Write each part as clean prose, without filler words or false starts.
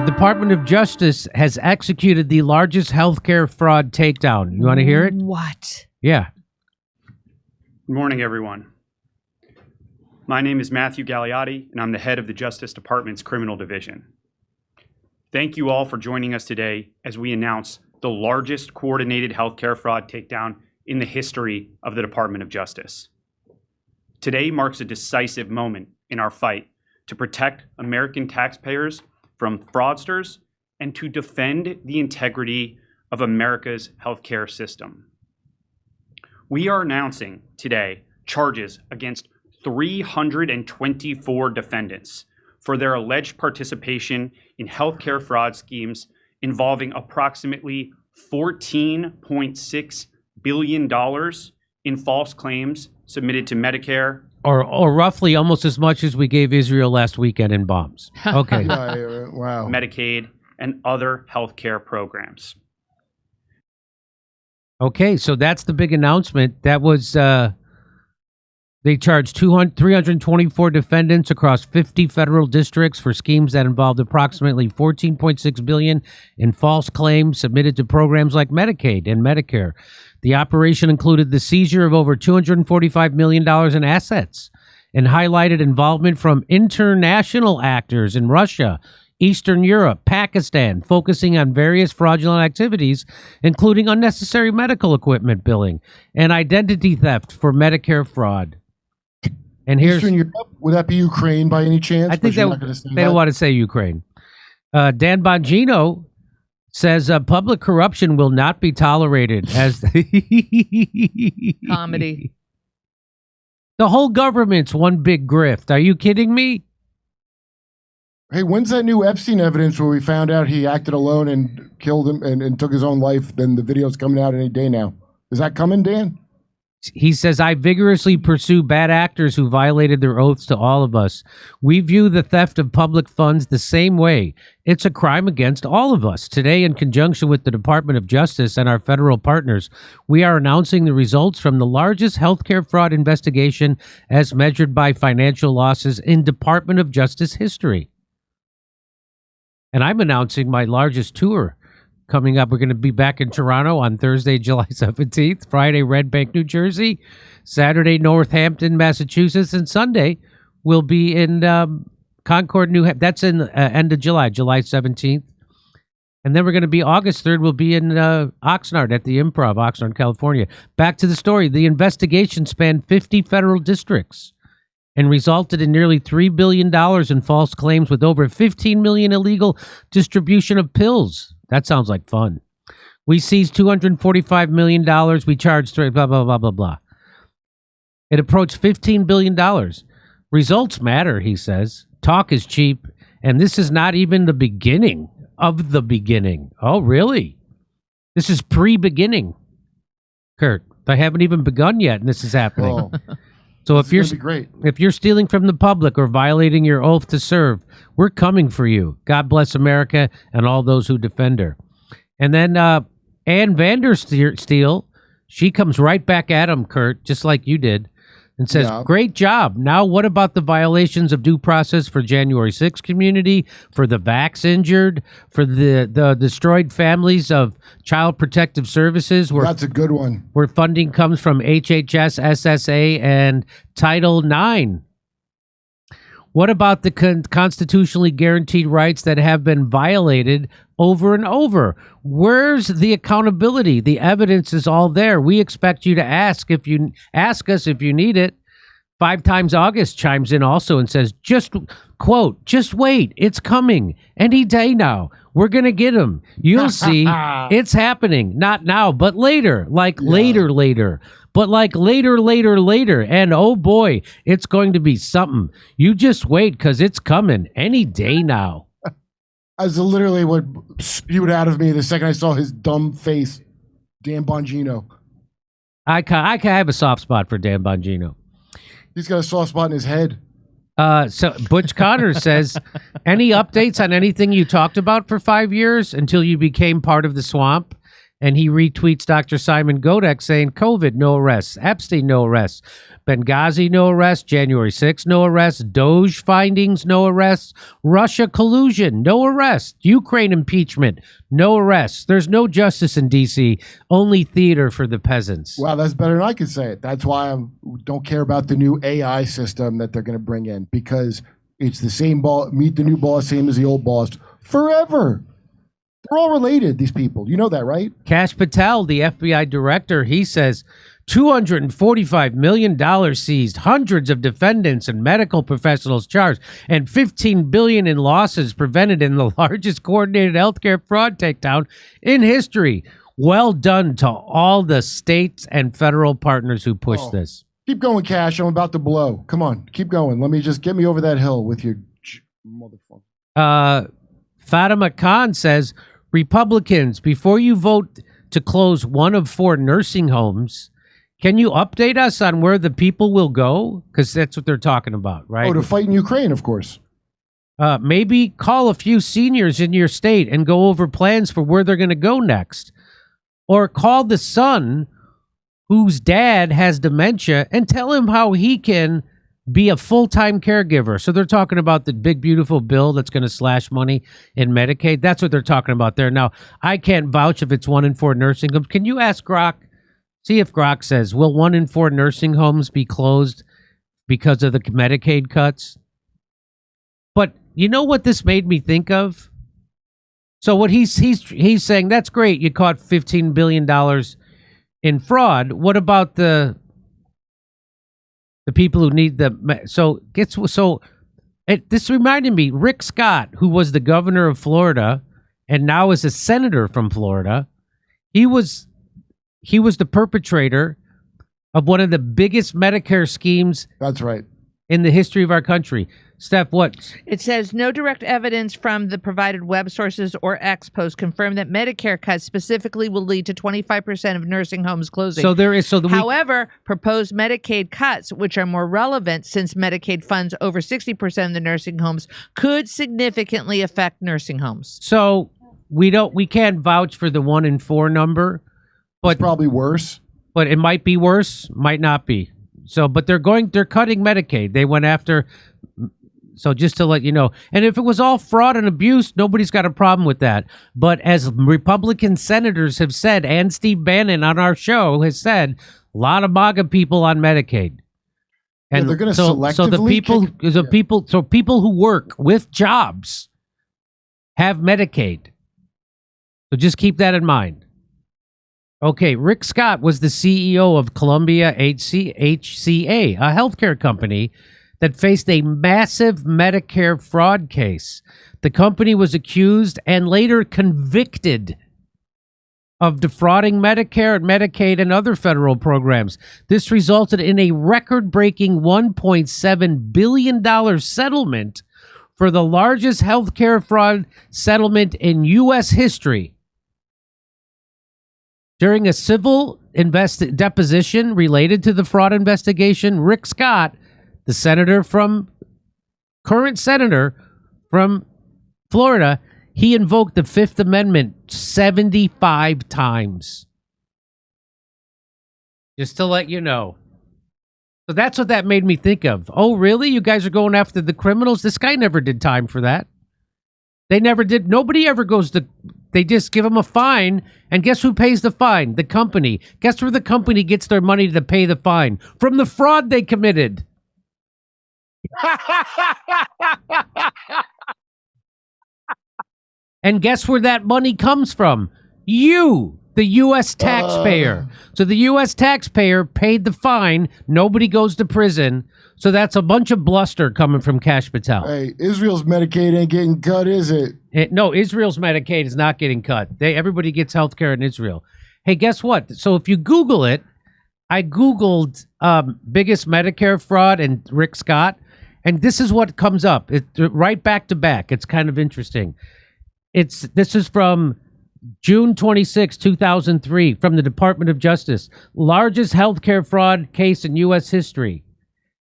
Department of Justice has executed the largest healthcare fraud takedown. You want to hear it? What? Yeah. Good morning, everyone. My name is Matthew Gagliotti, and I'm the head of the Justice Department's Criminal Division. Thank you all for joining us today as we announce the largest coordinated healthcare fraud takedown in the history of the Department of Justice. Today marks a decisive moment in our fight to protect American taxpayers from fraudsters and to defend the integrity of America's healthcare system. We are announcing today charges against 324 defendants for their alleged participation in healthcare fraud schemes involving approximately $14.6 billion in false claims submitted to Medicare. Or roughly almost as much as we gave Israel last weekend in bombs. Okay. Wow. Medicaid, and other healthcare programs. Okay, so that's the big announcement. That was, they charged 324 defendants across 50 federal districts for schemes that involved approximately $14.6 billion in false claims submitted to programs like Medicaid and Medicare. The operation included the seizure of over $245 million in assets and highlighted involvement from international actors in Russia, Eastern Europe, Pakistan, focusing on various fraudulent activities, including unnecessary medical equipment billing and identity theft for Medicare fraud. And here's Eastern Europe, would that be Ukraine by any chance? I think they don't want to say Ukraine. Dan Bongino says public corruption will not be tolerated as Comedy. The whole government's one big grift. Are you kidding me? Hey, when's that new Epstein evidence where we found out he acted alone and killed him and took his own life? Then the video's coming out any day now. Is that coming, Dan? He says, I vigorously pursue bad actors who violated their oaths to all of us. We view the theft of public funds the same way. It's a crime against all of us. Today, in conjunction with the Department of Justice and our federal partners, we are announcing the results from the largest healthcare fraud investigation as measured by financial losses in Department of Justice history. And I'm announcing my largest tour coming up. We're going to be back in Toronto on Thursday, July 17th, Friday, Red Bank, New Jersey, Saturday, Northampton, Massachusetts, and Sunday we'll be in Concord, New Hampshire. That's in end of July, July 17th. And then we're going to be August 3rd. We'll be in Oxnard at the Improv, Oxnard, California. Back to the story. The investigation spanned 50 federal districts and resulted in nearly $3 billion in false claims with over $15 million illegal distribution of pills. That sounds like fun. We seized $245 million. We charged blah, blah, blah, blah, blah. It approached $15 billion. Results matter, he says. Talk is cheap. And this is not even the beginning of the beginning. Oh, really? This is pre-beginning. Kurt, they haven't even begun yet, and this is happening. Oh. So if you're stealing from the public or violating your oath to serve, we're coming for you. God bless America and all those who defend her. And then Ann Vandersteel, she comes right back at him, Kurt, just like you did, and says, great job. Now what about the violations of due process for January 6th community, for the vax injured, for the destroyed families of Child Protective Services? That's a good one. Where funding comes from HHS, SSA, and Title IX. What about the constitutionally guaranteed rights that have been violated over and over? Where's the accountability? The evidence is all there. We expect you to ask us if you need it. 5 Times August chimes in also and says, just wait, it's coming. Any day now. We're going to get him. You'll see. It's happening. Not now, but later. Later. But later. And oh boy, it's going to be something. You just wait, because it's coming any day now. As literally what spewed out of me the second I saw his dumb face, Dan Bongino. I have a soft spot for Dan Bongino. He's got a soft spot in his head. So Butch Connors says, any updates on anything you talked about for 5 years until you became part of the swamp? And he retweets Dr. Simon Godek saying, COVID, no arrests. Epstein, no arrests. Benghazi, no arrests. January 6th, no arrests. Doge findings, no arrests. Russia collusion, no arrests. Ukraine impeachment, no arrests. There's no justice in D.C., only theater for the peasants. Wow, that's better than I could say it. That's why I don't care about the new AI system that they're going to bring in, because it's the same boss, meet the new boss, same as the old boss, forever. They're all related, these people. You know that, right? Kash Patel, the FBI director, he says $245 million seized, hundreds of defendants and medical professionals charged, and $15 billion in losses prevented in the largest coordinated healthcare fraud takedown in history. Well done to all the states and federal partners who pushed this. Keep going, Cash. I'm about to blow. Come on, keep going. Let me just get me over that hill with your motherfucker. Fatima Khan says, Republicans, before you vote to close one of 4 nursing homes, can you update us on where the people will go? Because that's what they're talking about, right? Oh, to fight in Ukraine, of course. Maybe call a few seniors in your state and go over plans for where they're going to go next. Or call the son whose dad has dementia and tell him how he can be a full-time caregiver. So they're talking about the big, beautiful bill that's going to slash money in Medicaid. That's what they're talking about there. Now, I can't vouch if it's 1 in 4 nursing homes. Can you ask Grok? See if Grok says, will 1 in 4 nursing homes be closed because of the Medicaid cuts? But you know what this made me think of? So what he's saying, that's great. You caught $15 billion in fraud. What about the people who need this reminded me, Rick Scott, who was the governor of Florida and now is a senator from Florida. He was the perpetrator of one of the biggest Medicare schemes. That's right. In the history of our country. Steph, what? It says no direct evidence from the provided web sources or X post confirm that Medicare cuts specifically will lead to 25% of nursing homes closing. So there is. However, proposed Medicaid cuts, which are more relevant since Medicaid funds over 60% of the nursing homes, could significantly affect nursing homes. So we can't vouch for the 1 in 4 number, but it's probably worse. But it might be worse, might not be. So, but they're cutting Medicaid. They went after. So just to let you know, and if it was all fraud and abuse, nobody's got a problem with that. But as Republican senators have said, and Steve Bannon on our show has said, a lot of MAGA people on Medicaid. And they're going to selectively so people who work with jobs have Medicaid. So just keep that in mind. Okay, Rick Scott was the CEO of Columbia HCA, a healthcare company that faced a massive Medicare fraud case. The company was accused and later convicted of defrauding Medicare and Medicaid and other federal programs. This resulted in a record-breaking $1.7 billion settlement for the largest healthcare fraud settlement in U.S. history. During a civil deposition related to the fraud investigation, Rick Scott, the current senator from Florida, he invoked the Fifth Amendment 75 times. Just to let you know. So that's what that made me think of. Oh, really? You guys are going after the criminals? This guy never did time for that. They never did. Nobody ever goes to... They just give them a fine, and guess who pays the fine? The company. Guess where the company gets their money to pay the fine? From the fraud they committed. And guess where that money comes from? You, the U.S. taxpayer. So the U.S. taxpayer paid the fine. Nobody goes to prison. So that's a bunch of bluster coming from Kash Patel. Hey, Israel's Medicaid ain't getting cut, is it? No, Israel's Medicaid is not getting cut. Everybody gets health care in Israel. Hey, guess what? So if you Google it, I Googled biggest Medicare fraud and Rick Scott, and this is what comes up. It's right back to back. It's kind of interesting. This is from June 26, 2003, from the Department of Justice. Largest healthcare fraud case in U.S. history.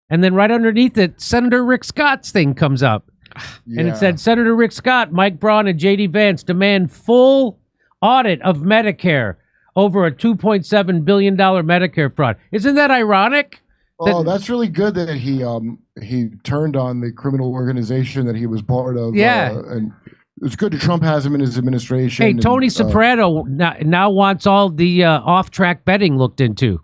And then right underneath it, Senator Rick Scott's thing comes up. Yeah. And it said, Senator Rick Scott, Mike Braun, and J.D. Vance demand full audit of Medicare. over a $2.7 billion Medicare fraud. Isn't that ironic? Oh, that's really good that he turned on the criminal organization that he was part of. Yeah. And it's good that Trump has him in his administration. Hey, Tony Soprano now wants all the off-track betting looked into.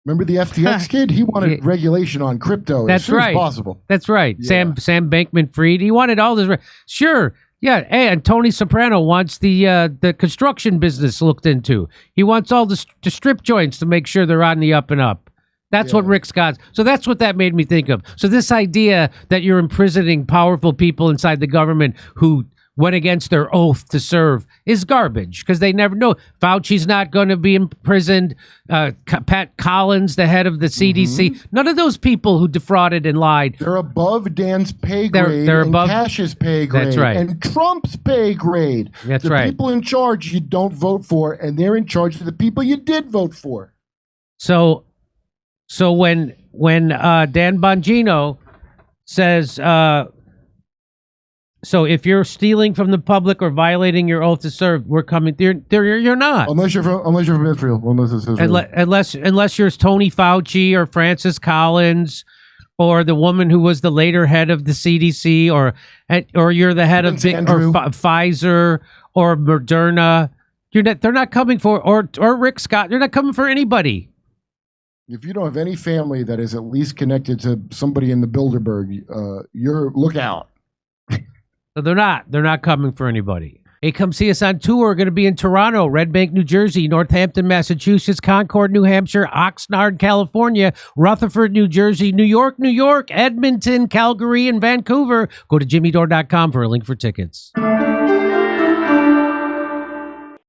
Remember the FTX kid? He wanted regulation on crypto as soon as possible. That's right. Yeah. Sam Bankman-Fried. He wanted all this. Sure. Yeah. Hey, and Tony Soprano wants the construction business looked into. He wants all the strip joints to make sure they're on the up and up. That's what Rick Scott's. So that's what that made me think of. So this idea that you're imprisoning powerful people inside the government who went against their oath to serve is garbage because they never know. Fauci's not going to be imprisoned. Pat Collins, the head of the CDC, none of those people who defrauded and lied. They're above Dan's pay grade. They're above Cash's pay grade. That's right. And Trump's pay grade. That's the right. The people in charge you don't vote for, and they're in charge of the people you did vote for. So when Dan Bongino says, so if you're stealing from the public or violating your oath to serve, we're coming. You're not. Unless you're from Israel. Unless you're Tony Fauci or Francis Collins or the woman who was the later head of the CDC or you're the head of Pfizer or Moderna. They're not coming for or Rick Scott. They're not coming for anybody. If you don't have any family that is at least connected to somebody in the Bilderberg, look out. So they're not coming for anybody. Hey, come see us on tour. We're going to be in Toronto, Red Bank, New Jersey, Northampton, Massachusetts, Concord, New Hampshire, Oxnard, California, Rutherford, New Jersey, New York, Edmonton, Calgary, and Vancouver. Go to jimmydore.com for a link for tickets.